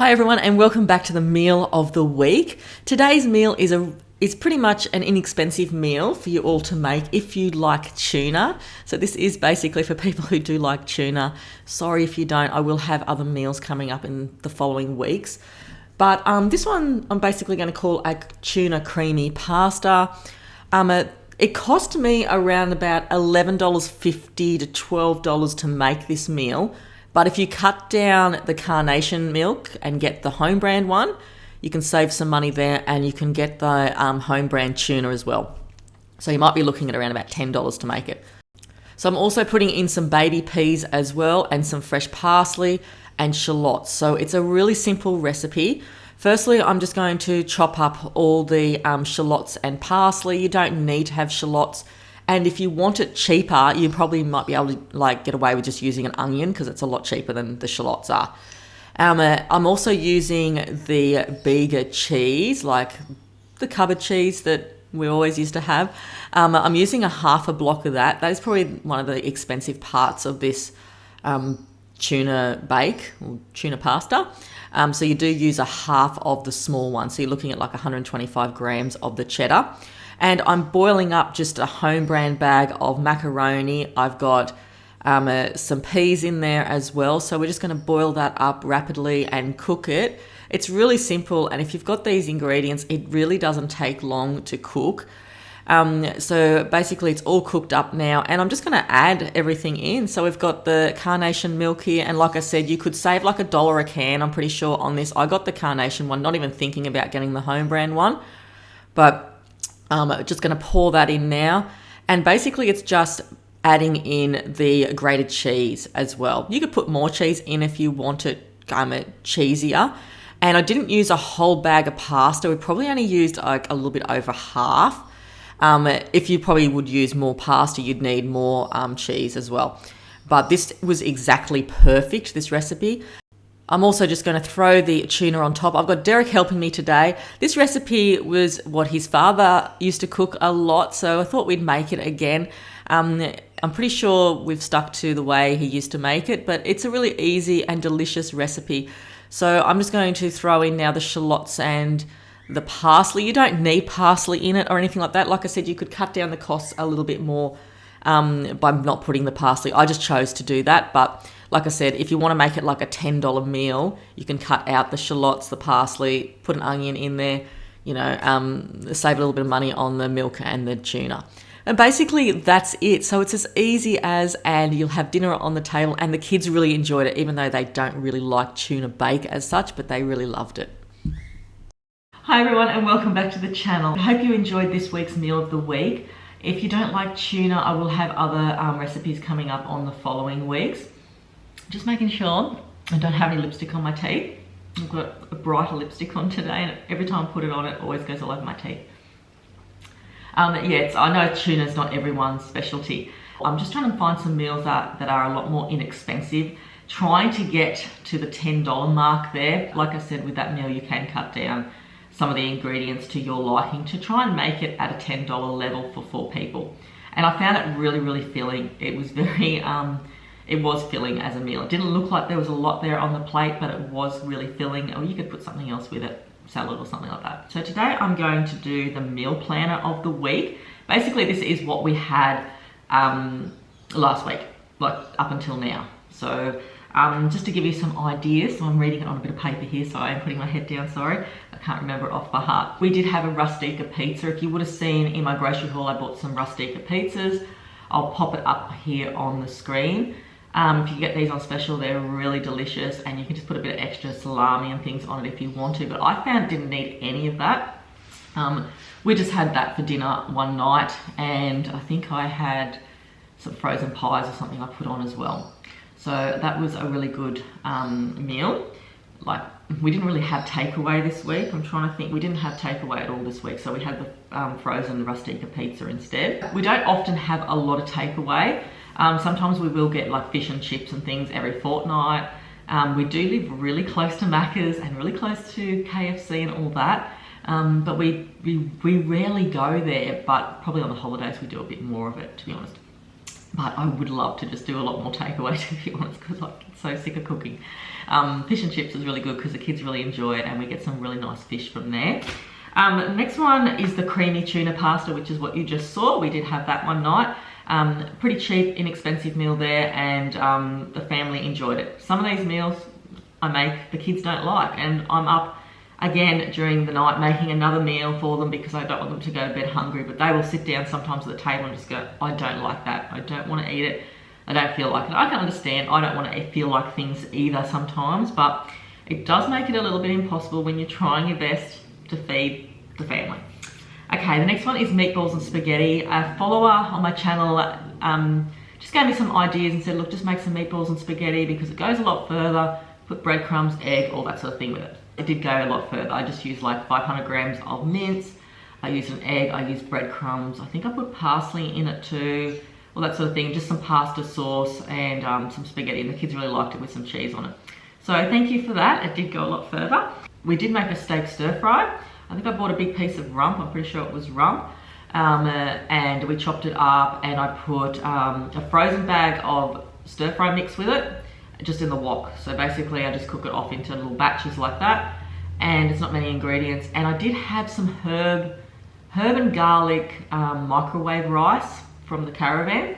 Hi everyone, and welcome back to the meal of the week. Today's meal is pretty much an inexpensive meal for you all to make if you like tuna. So this is basically for people who do like tuna. Sorry if you don't, I will have other meals coming up in the following weeks. But this one I'm basically going to call a tuna creamy pasta. It cost me around about $11.50 to $12 to make this meal. But if you cut down the carnation milk and get the home brand one, you can save some money there, and you can get the home brand tuna as well. So you might be looking at around about $10 to make it. So I'm also putting in some baby peas as well, and some fresh parsley and shallots. So it's a really simple recipe. Firstly, I'm just going to chop up all the shallots and parsley. You don't need to have shallots. And if you want it cheaper, you probably might be able to get away with just using an onion, because it's a lot cheaper than the shallots are. I'm also using the Bega cheese, like the cupboard cheese that we always used to have. I'm using a half a block of that. That is probably one of the expensive parts of this tuna bake or tuna pasta. So you do use a half of the small one. So you're looking at like 125 grams of the cheddar. And I'm boiling up just a home brand bag of macaroni. I've got some peas in there as well. So we're just going to boil that up rapidly and cook it. It's really simple. And if you've got these ingredients, it really doesn't take long to cook. So basically it's all cooked up now, and I'm just going to add everything in. So we've got the carnation milk here. And like I said, you could save like $1 a can, I'm pretty sure, on this. I got the carnation one, not even thinking about getting the home brand one. But just going to pour that in now. And basically it's just adding in the grated cheese as well. You could put more cheese in if you want it cheesier. And I didn't use a whole bag of pasta. We probably only used like a little bit over half. If you probably would use more pasta, you'd need more cheese as well. But this was exactly perfect, this recipe. I'm also just going to throw the tuna on top. I've got Derek helping me today. This recipe was what his father used to cook a lot, so I thought we'd make it again. I'm pretty sure we've stuck to the way he used to make it, but it's a really easy and delicious recipe. So I'm just going to throw in now the shallots and the parsley. You don't need parsley in it or anything like that. Like I said, you could cut down the costs a little bit more by not putting the parsley. I just chose to do that, but like I said, if you want to make it like a $10 meal, you can cut out the shallots, the parsley, put an onion in there, save a little bit of money on the milk and the tuna. And basically that's it. So it's as easy as, and you'll have dinner on the table, and the kids really enjoyed it, even though they don't really like tuna bake as such, but they really loved it. Hi everyone, and welcome back to the channel. I hope you enjoyed this week's meal of the week. If you don't like tuna, I will have other recipes coming up on the following weeks. Just making sure I don't have any lipstick on my teeth. I've got a brighter lipstick on today, and every time I put it on, it always goes all over my teeth. I know tuna's not everyone's specialty. I'm just trying to find some meals that are a lot more inexpensive, trying to get to the $10 mark there. Like I said, with that meal, you can cut down some of the ingredients to your liking to try and make it at a $10 level for 4 people. And I found it really, really filling. It was very... It was filling as a meal. It didn't look like there was a lot there on the plate, but it was really filling. Or you could put something else with it, salad or something like that. So today I'm going to do the meal planner of the week. Basically, this is what we had last week, like up until now. So just to give you some ideas, so I'm reading it on a bit of paper here, so I am putting my head down, sorry. I can't remember it off by heart. We did have a Rustica pizza. If you would have seen in my grocery haul, I bought some Rustica pizzas. I'll pop it up here on the screen. If you get these on special, they're really delicious, and you can just put a bit of extra salami and things on it if you want to, but I found didn't need any of that. We just had that for dinner one night, and I think I had some frozen pies or something I put on as well. So that was a really good meal. Like, we didn't really have takeaway this week. I'm trying to think, we didn't have takeaway at all this week, so we had the frozen Rustica pizza instead. We don't often have a lot of takeaway. Sometimes we will get like fish and chips and things every fortnight. We do live really close to Macca's and really close to KFC and all that. But we rarely go there, but probably on the holidays we do a bit more of it, to be honest. But I would love to just do a lot more takeaway, to be honest, because I'm so sick of cooking. Fish and chips is really good because the kids really enjoy it, and we get some really nice fish from there. Next one is the creamy tuna pasta, which is what you just saw. We did have that one night. Pretty cheap, inexpensive meal there, and the family enjoyed it. Some of these meals I make, the kids don't like, and I'm up again during the night making another meal for them because I don't want them to go to bed hungry, but they will sit down sometimes at the table and just go, I don't like that, I don't want to eat it, I don't feel like it. I can understand, I don't want to feel like things either sometimes, but it does make it a little bit impossible when you're trying your best to feed the family. Okay, the next one is meatballs and spaghetti. A follower on my channel just gave me some ideas and said, look, just make some meatballs and spaghetti because it goes a lot further. Put breadcrumbs, egg, all that sort of thing with it. It did go a lot further. I just used like 500 grams of mince. I used an egg, I used breadcrumbs. I think I put parsley in it too, all that sort of thing. Just some pasta sauce and some spaghetti, and the kids really liked it with some cheese on it. So thank you for that. It did go a lot further. We did make a steak stir fry. I think I bought a big piece of rump. I'm pretty sure it was rump. And we chopped it up, and I put a frozen bag of stir fry mix with it, just in the wok. So basically I just cook it off into little batches like that, and it's not many ingredients. And I did have some herb and garlic microwave rice from the caravan,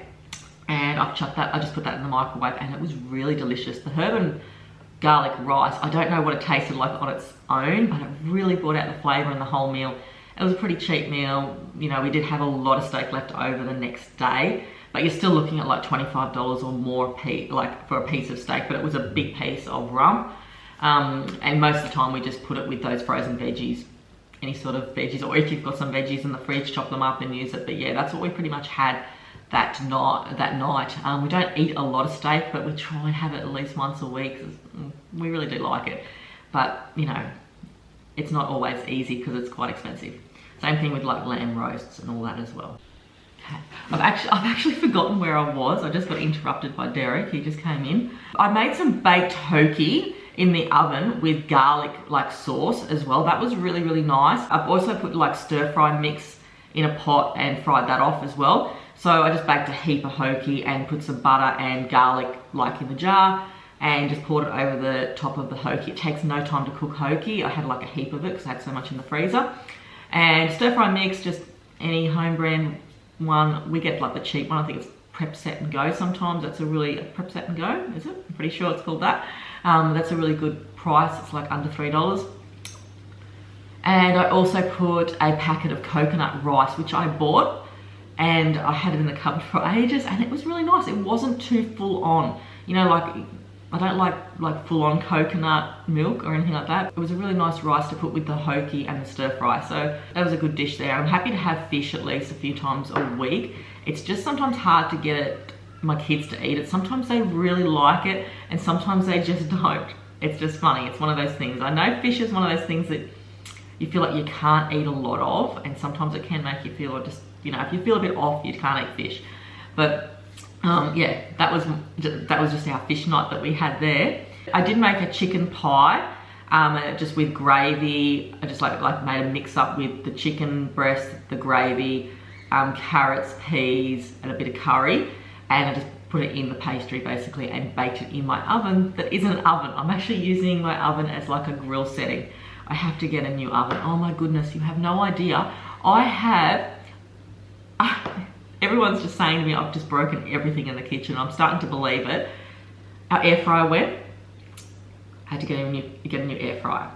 and I just put that in the microwave, and it was really delicious. The herb and garlic rice, I don't know what it tasted like on its own, but it really brought out the flavour in the whole meal. It was a pretty cheap meal. You know, we did have a lot of steak left over the next day, but you're still looking at like $25 or more for a piece of steak, but it was a big piece of rump. And most of the time we just put it with those frozen veggies, any sort of veggies, or if you've got some veggies in the fridge, chop them up and use it. But yeah, that's what we pretty much had that night. We don't eat a lot of steak, but we try and have it at least once a week. We really do like it, but you know, it's not always easy because it's quite expensive. Same thing with like lamb roasts and all that as well. Okay. I've actually forgotten where I was. I just got interrupted by Derek. He just came in. I made some baked hoki in the oven with garlic like sauce as well. That was really, really nice. I've also put like stir fry mix in a pot and fried that off as well. So I just baked a heap of hoki and put some butter and garlic like in the jar and just poured it over the top of the hoki. It takes no time to cook hoki. I had like a heap of it because I had so much in the freezer. And stir fry mix, just any home brand one. We get like the cheap one. I think it's Prep Set and Go sometimes. That's a really, Prep Set and Go, is it? I'm pretty sure it's called that. That's a really good price. It's like under $3. And I also put a packet of coconut rice, which I bought, and I had it in the cupboard for ages, and it was really nice. It wasn't too full on. You know, like, I don't like full on coconut milk or anything like that. It was a really nice rice to put with the hoki and the stir fry. So that was a good dish there. I'm happy to have fish at least a few times a week. It's just sometimes hard to get my kids to eat it. Sometimes they really like it and sometimes they just don't. It's just funny. It's one of those things. I know fish is one of those things that you feel like you can't eat a lot of, and sometimes it can make you feel just, you know, if you feel a bit off, you can't eat fish. But yeah, that was just our fish night that we had there. I did make a chicken pie, just with gravy. I just like made a mix up with the chicken breast, the gravy, carrots, peas, and a bit of curry, and I just put it in the pastry basically and baked it in my oven. That isn't an oven. I'm actually using my oven as like a grill setting. I have to get a new oven. Oh my goodness, you have no idea. Everyone's just saying to me, I've just broken everything in the kitchen. I'm starting to believe it. Our air fryer went. Had to get a new air fryer.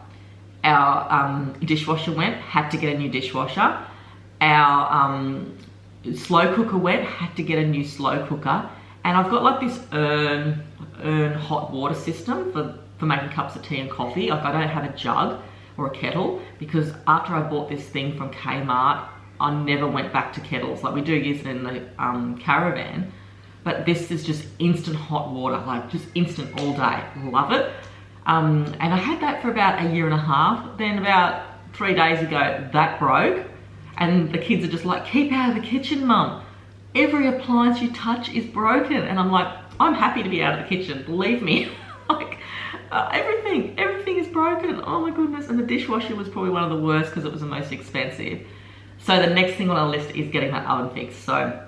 Our dishwasher went. Had to get a new dishwasher. Our slow cooker went. Had to get a new slow cooker. And I've got like this urn hot water system for making cups of tea and coffee. Like, I don't have a jug or a kettle because after I bought this thing from Kmart, I never went back to kettles. Like, we do use it in the caravan, but this is just instant hot water, like just instant all day. Love it. And I had that for about a year and a half. Then about 3 days ago, that broke, and the kids are just like, keep out of the kitchen, Mum. Every appliance you touch is broken. And I'm like, I'm happy to be out of the kitchen, believe me. Like, everything is broken. Oh my goodness. And the dishwasher was probably one of the worst because it was the most expensive. So the next thing on our list is getting that oven fixed. So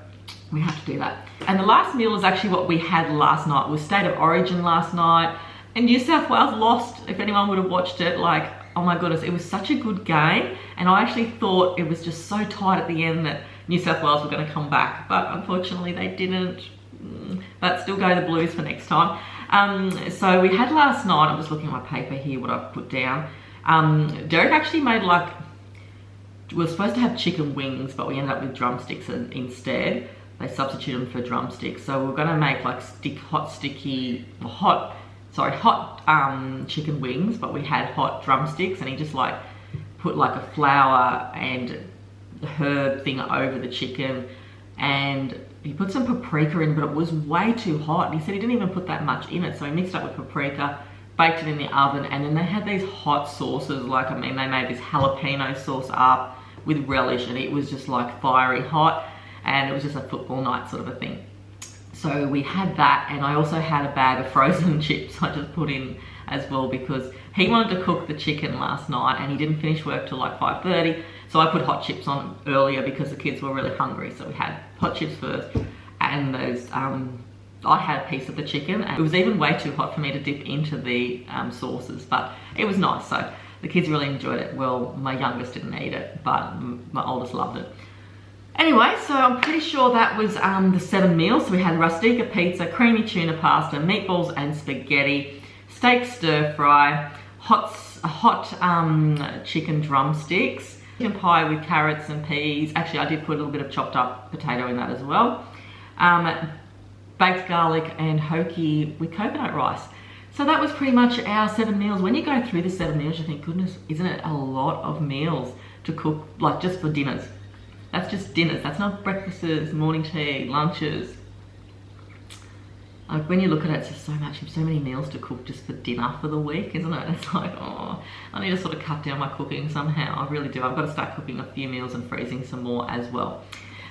We have to do that. And the last meal is actually what we had last night. It was State of Origin last night. And New South Wales lost, if anyone would have watched it, like, oh my goodness, it was such a good game. And I actually thought it was just so tight at the end that New South Wales were going to come back. But unfortunately they didn't. But still go the Blues for next time. So we had last night, I'm just looking at my paper here, what I've put down. Derek actually made like, we were supposed to have chicken wings, but we ended up with drumsticks instead. They substituted them for drumsticks. So we're gonna make like hot chicken wings, but we had hot drumsticks, and he just like put like a flour and herb thing over the chicken, and he put some paprika in, but it was way too hot. And he said he didn't even put that much in it. So he mixed it up with paprika, baked it in the oven, and then they had these hot sauces. Like, I mean, they made this jalapeno sauce up with relish, and it was just like fiery hot, and it was just a football night sort of a thing. So we had that, and I also had a bag of frozen chips I just put in as well, because he wanted to cook the chicken last night and he didn't finish work till like 5:30. So I put hot chips on earlier because the kids were really hungry. So we had hot chips first, and those, I had a piece of the chicken, and it was even way too hot for me to dip into the sauces, but it was nice. So the kids really enjoyed it. Well, my youngest didn't eat it, but my oldest loved it. Anyway, so I'm pretty sure that was the 7 meals. So we had rustica pizza, creamy tuna pasta, meatballs and spaghetti, steak stir fry, hot chicken drumsticks, chicken pie with carrots and peas. Actually, I did put a little bit of chopped up potato in that as well. Baked garlic and hoki with coconut rice. So that was pretty much our 7 meals. When you go through the 7 meals, you think, goodness, isn't it a lot of meals to cook, like just for dinners? That's just dinners. That's not breakfasts, morning tea, lunches. Like, when you look at it, it's just so many meals to cook just for dinner for the week, isn't it? It's like, oh, I need to sort of cut down my cooking somehow. I really do. I've got to start cooking a few meals and freezing some more as well.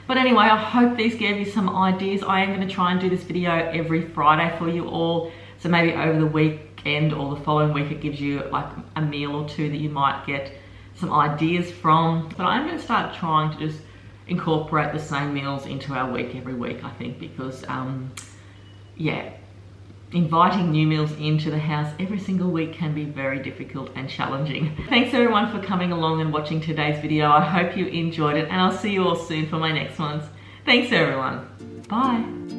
But anyway, I hope these gave you some ideas. I am going to try and do this video every Friday for you all. So maybe over the weekend or the following week, it gives you like a meal or two that you might get some ideas from. But I'm going to start trying to just incorporate the same meals into our week every week, I think, because yeah, inviting new meals into the house every single week can be very difficult and challenging. Thanks everyone for coming along and watching today's video. I hope you enjoyed it, and I'll see you all soon for my next ones. Thanks everyone. Bye.